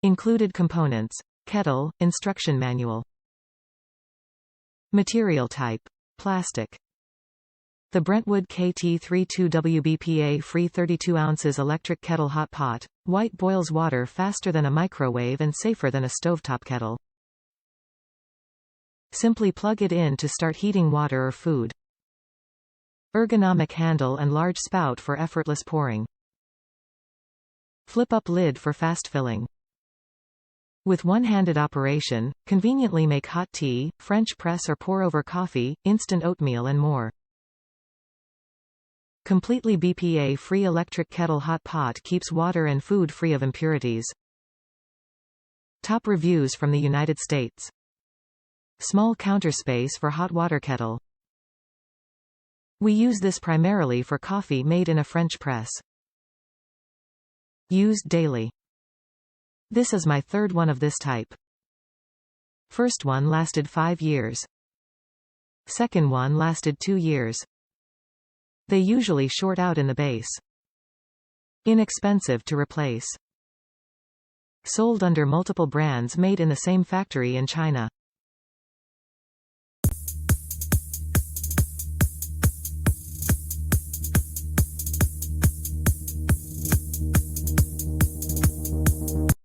Included components. Kettle, instruction manual. Material type. Plastic. The Brentwood KT-32W BPA free 32 ounces electric kettle hot pot. White boils water faster than a microwave and safer than a stovetop kettle. Simply plug it in to start heating water or food. Ergonomic handle and large spout for effortless pouring. Flip-up lid for fast filling. With one-handed operation, conveniently make hot tea, French press or pour over coffee, instant oatmeal and more. Completely BPA-free electric kettle hot pot keeps water and food free of impurities. Top reviews from the United States. Small counter space for hot water kettle. We use this primarily for coffee made in a French press. Used daily. This is my third one of this type. First one lasted 5 years. Second one lasted 2 years. They usually short out in the base. Inexpensive to replace. Sold under multiple brands made in the same factory in China.